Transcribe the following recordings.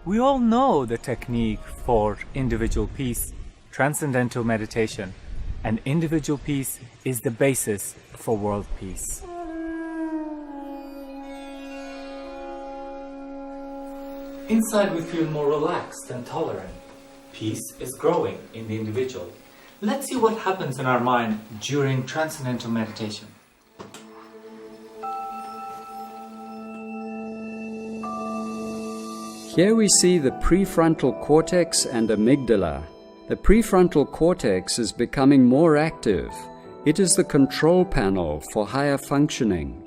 We all know the technique for individual peace, transcendental meditation, and individual peace is the basis for world peace. Inside we feel more relaxed and tolerant. Peace is growing in the individual. Let's see what happens in our mind during transcendental meditation. Here we see the prefrontal cortex and amygdala. The prefrontal cortex is becoming more active. It is the control panel for higher functioning.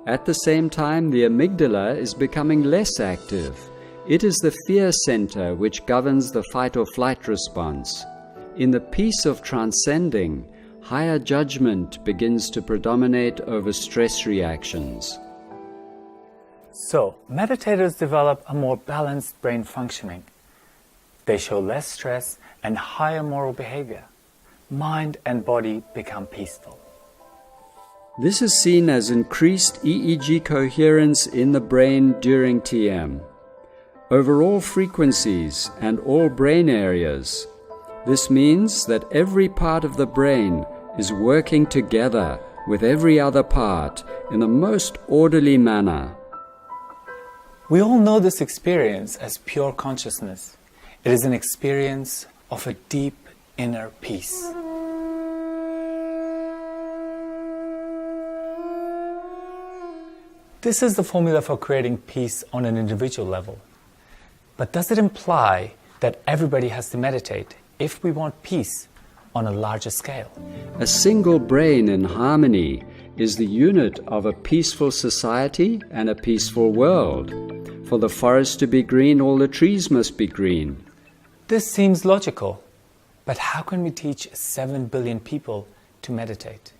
At the same time, the amygdala is becoming less active. It is the fear center which governs the fight or flight response. In the peace of transcending, higher judgment begins to predominate over stress reactions. So, meditators develop a more balanced brain functioning. They show less stress and higher moral behavior. Mind and body become peaceful. This is seen as increased EEG coherence in the brain during TM. Over all frequencies and all brain areas. This means that every part of the brain is working together with every other part in the most orderly manner. We all know this experience as pure consciousness. It is an experience of a deep inner peace. This is the formula for creating peace on an individual level. But does it imply that everybody has to meditate if we want peace on a larger scale? A single brain in harmony is the unit of a peaceful society and a peaceful world. For the forest to be green, all the trees must be green. This seems logical, but how can we teach 7 billion people to meditate?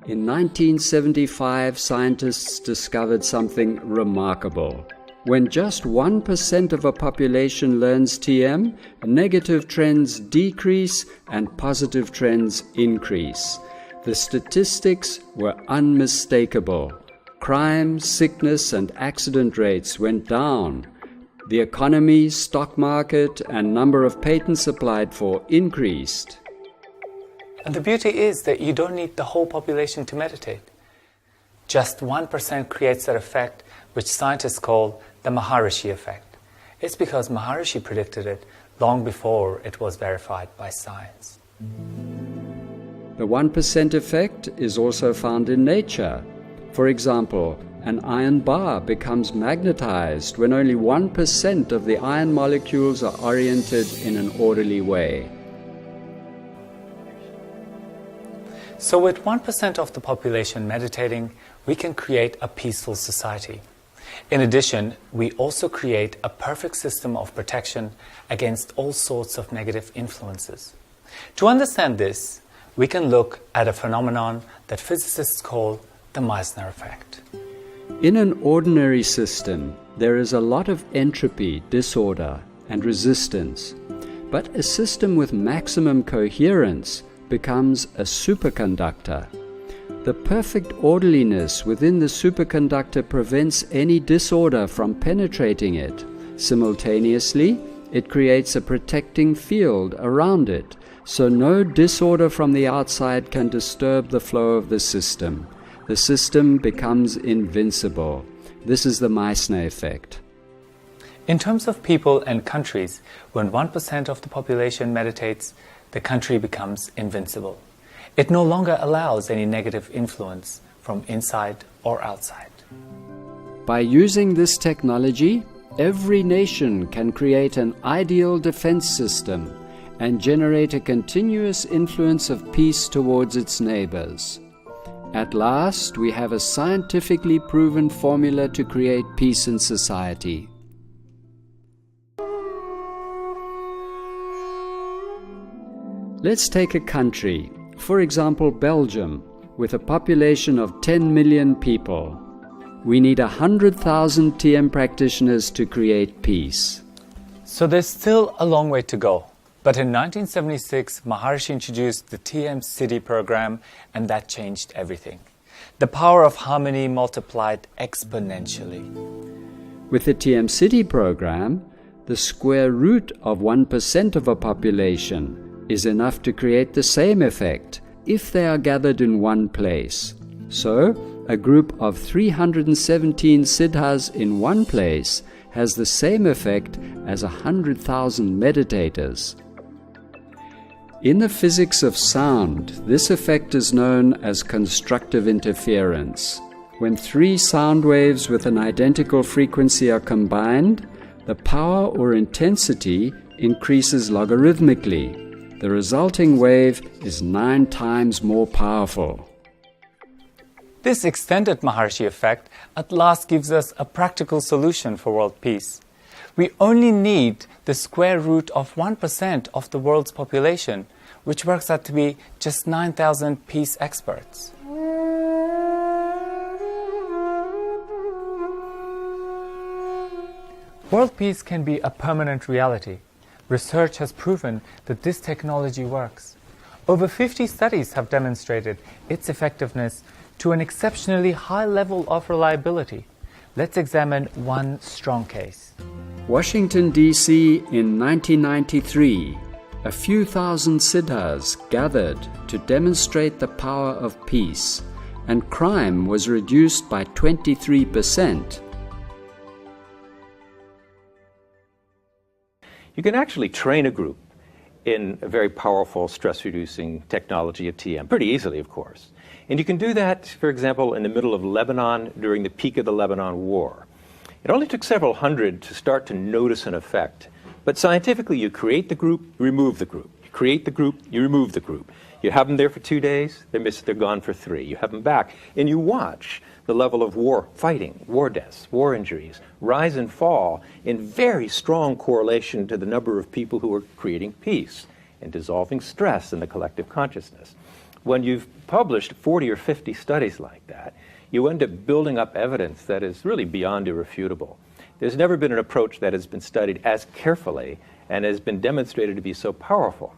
In 1975, scientists discovered something remarkable. When just 1% of a population learns TM, negative trends decrease and positive trends increase. The statistics were unmistakable. Crime, sickness, and accident rates went down. The economy, stock market, and number of patents applied for increased. And the beauty is that you don't need the whole population to meditate. Just 1% creates that effect, which scientists call the Maharishi effect. It's because Maharishi predicted it long before it was verified by science. The 1% effect is also found in nature. For example, an iron bar becomes magnetized when only 1% of the iron molecules are oriented in an orderly way. So with 1% of the population meditating, we can create a peaceful society. In addition, we also create a perfect system of protection against all sorts of negative influences. To understand this, we can look at a phenomenon that physicists call the Meissner effect. In an ordinary system, there is a lot of entropy, disorder, and resistance. But a system with maximum coherence becomes a superconductor. The perfect orderliness within the superconductor prevents any disorder from penetrating it. Simultaneously, it creates a protecting field around it, so no disorder from the outside can disturb the flow of the system. The system becomes invincible. This is the Meissner effect. In terms of people and countries, when 1% of the population meditates, the country becomes invincible. It no longer allows any negative influence from inside or outside. By using this technology, every nation can create an ideal defense system and generate a continuous influence of peace towards its neighbors. At last, we have a scientifically proven formula to create peace in society. Let's take a country, for example Belgium, with a population of 10 million people. We need 100,000 TM practitioners to create peace. So there's still a long way to go. But in 1976, Maharishi introduced the TM City program, and that changed everything. The power of harmony multiplied exponentially. With the TM City program, the square root of 1% of a population is enough to create the same effect if they are gathered in one place. So, a group of 317 siddhas in one place has the same effect as 100,000 meditators. In the physics of sound, this effect is known as constructive interference. When three sound waves with an identical frequency are combined, the power or intensity increases logarithmically. The resulting wave is 9 times more powerful. This extended Maharishi effect at last gives us a practical solution for world peace. We only need the square root of 1% of the world's population, which works out to be just 9,000 peace experts. World peace can be a permanent reality. Research has proven that this technology works. Over 50 studies have demonstrated its effectiveness to an exceptionally high level of reliability. Let's examine one strong case. Washington, D.C. in 1993, a few thousand siddhas gathered to demonstrate the power of peace, and crime was reduced by 23%. You can actually train a group in a very powerful stress-reducing technology of TM, pretty easily, of course. And you can do that, for example, in the middle of Lebanon during the peak of the Lebanon War. It only took several hundred to start to notice an effect. But scientifically, you create the group, you remove the group. You create the group, you remove the group. You have them there for 2 days, they're gone for 3. You have them back, and you watch the level of war fighting, war deaths, war injuries, rise and fall in very strong correlation to the number of people who are creating peace and dissolving stress in the collective consciousness. When you've published 40 or 50 studies like that, you end up building up evidence that is really beyond irrefutable. There's never been an approach that has been studied as carefully and has been demonstrated to be so powerful.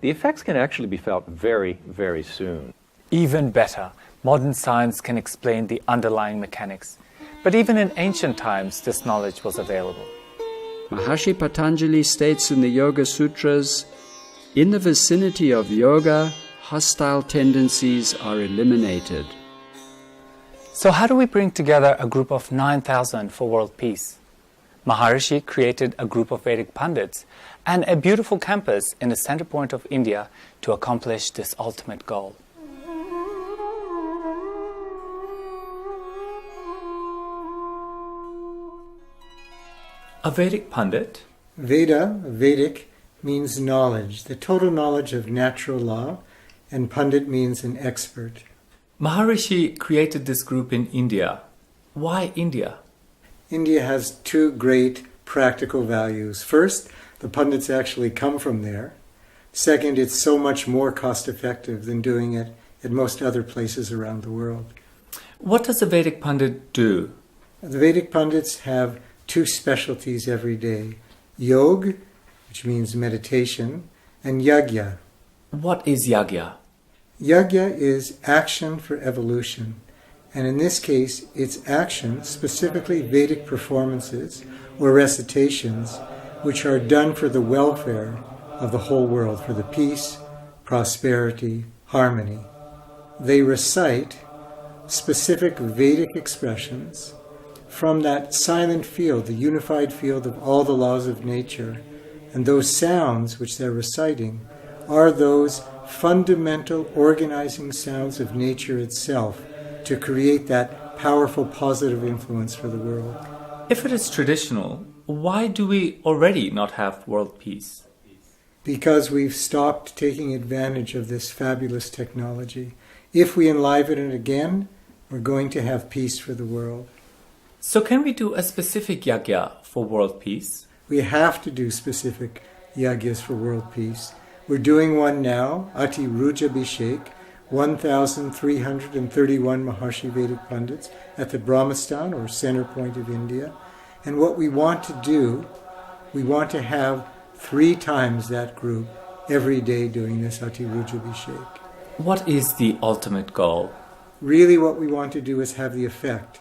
The effects can actually be felt very, very soon. Even better, modern science can explain the underlying mechanics. But even in ancient times, this knowledge was available. Maharishi Patanjali states in the Yoga Sutras, in the vicinity of yoga, hostile tendencies are eliminated. So how do we bring together a group of 9,000 for world peace? Maharishi created a group of Vedic Pandits and a beautiful campus in the center point of India to accomplish this ultimate goal. A Vedic Pandit? Veda, Vedic, means knowledge, the total knowledge of natural law, and Pandit means an expert. Maharishi created this group in India. Why India? India has 2 great practical values. First, the Pandits actually come from there. Second, it's so much more cost-effective than doing it at most other places around the world. What does a Vedic Pandit do? The Vedic Pandits have 2 specialties every day. Yoga, which means meditation, and yagya. What is yagya? Yagya is action for evolution. And in this case, it's action, specifically Vedic performances or recitations, which are done for the welfare of the whole world, for the peace, prosperity, harmony. They recite specific Vedic expressions from that silent field, the unified field of all the laws of nature. And those sounds which they're reciting are those fundamental organizing sounds of nature itself to create that powerful positive influence for the world. If it is traditional, why do we already not have world peace? Because we've stopped taking advantage of this fabulous technology. If we enliven it again, we're going to have peace for the world. So can we do a specific yagya for world peace? We have to do specific yagyas for world peace. We're doing one now, Ati Rujabhishek, 1,331 Maharishi Vedic Pandits at the Brahmastan, or center point of India. And what we want to do, we want to have 3 times that group every day doing this Ati Rujabhishek. What is the ultimate goal? Really what we want to do is have the effect.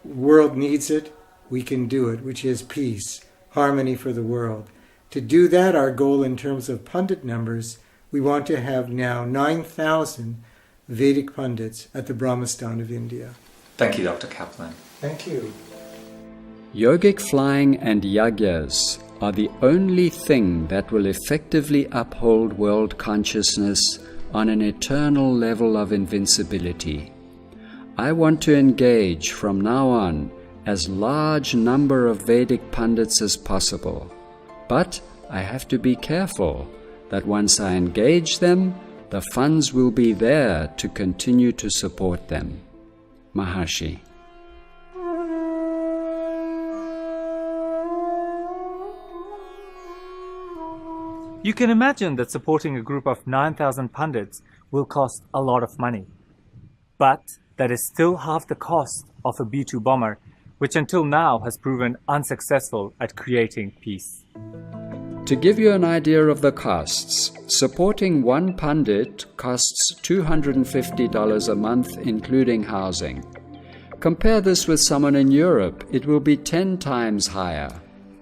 The world needs it, we can do it, which is peace. harmony for the world. To do that, our goal in terms of pundit numbers, we want to have now 9,000 Vedic pundits at the Brahmastan of India. Thank you, Dr. Kaplan. Thank you. Yogic flying and yagyas are the only thing that will effectively uphold world consciousness on an eternal level of invincibility. I want to engage from now on as large number of Vedic pundits as possible. But I have to be careful that once I engage them, the funds will be there to continue to support them. Maharishi. You can imagine that supporting a group of 9,000 pundits will cost a lot of money. But that is still half the cost of a B-2 bomber, which until now has proven unsuccessful at creating peace. To give you an idea of the costs, supporting one pundit costs $250 a month, including housing. Compare this with someone in Europe, it will be 10 times higher.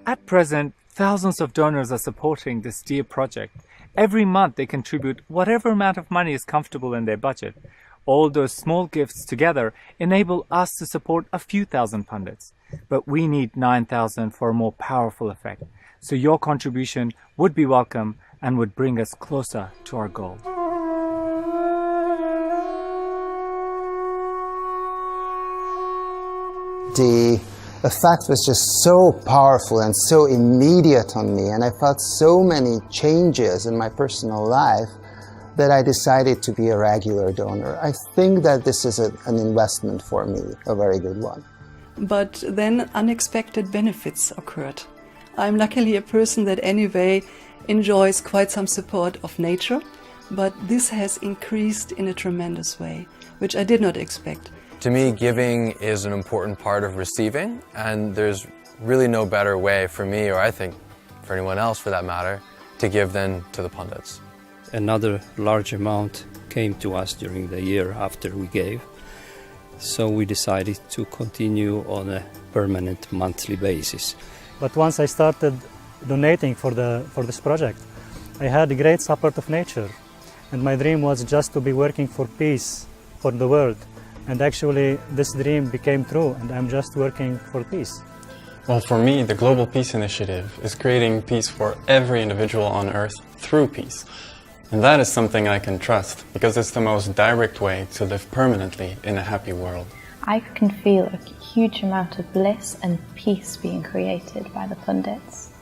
At present, thousands of donors are supporting this dear project. Every month they contribute whatever amount of money is comfortable in their budget. All those small gifts together enable us to support a few thousand pundits. But we need 9,000 for a more powerful effect. So your contribution would be welcome and would bring us closer to our goal. The effect was just so powerful and so immediate on me, and I felt so many changes in my personal life that I decided to be a regular donor. I think that this is an investment for me, a very good one. But then unexpected benefits occurred. I'm luckily a person that anyway enjoys quite some support of nature, but this has increased in a tremendous way, which I did not expect. To me, giving is an important part of receiving, and there's really no better way for me, or I think for anyone else for that matter, to give than to the pundits. Another large amount came to us during the year after we gave, so we decided to continue on a permanent monthly basis. But once I started donating for this project, I had great support of nature, and my dream was just to be working for peace for the world. And actually, this dream became true, and I'm just working for peace. Well, for me, the Global Peace Initiative is creating peace for every individual on Earth through peace. And that is something I can trust, because it's the most direct way to live permanently in a happy world. I can feel a huge amount of bliss and peace being created by the pundits.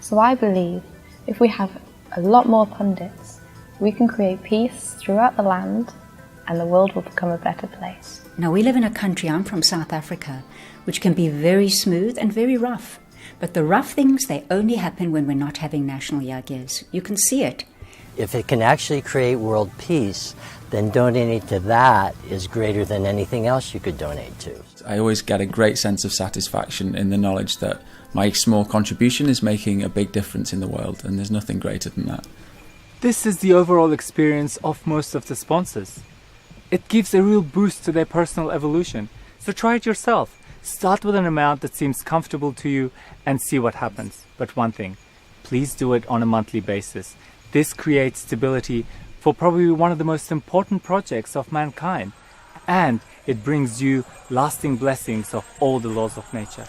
So I believe if we have a lot more pundits, we can create peace throughout the land, and the world will become a better place. Now, we live in a country, I'm from South Africa, which can be very smooth and very rough. But the rough things, they only happen when we're not having national yagyas. You can see it. If it can actually create world peace, then donating to that is greater than anything else you could donate to. I always get a great sense of satisfaction in the knowledge that my small contribution is making a big difference in the world, and there's nothing greater than that. This is the overall experience of most of the sponsors. It gives a real boost to their personal evolution. So try it yourself. Start with an amount that seems comfortable to you and see what happens. But one thing, please do it on a monthly basis. This creates stability for probably one of the most important projects of mankind. And it brings you lasting blessings of all the laws of nature.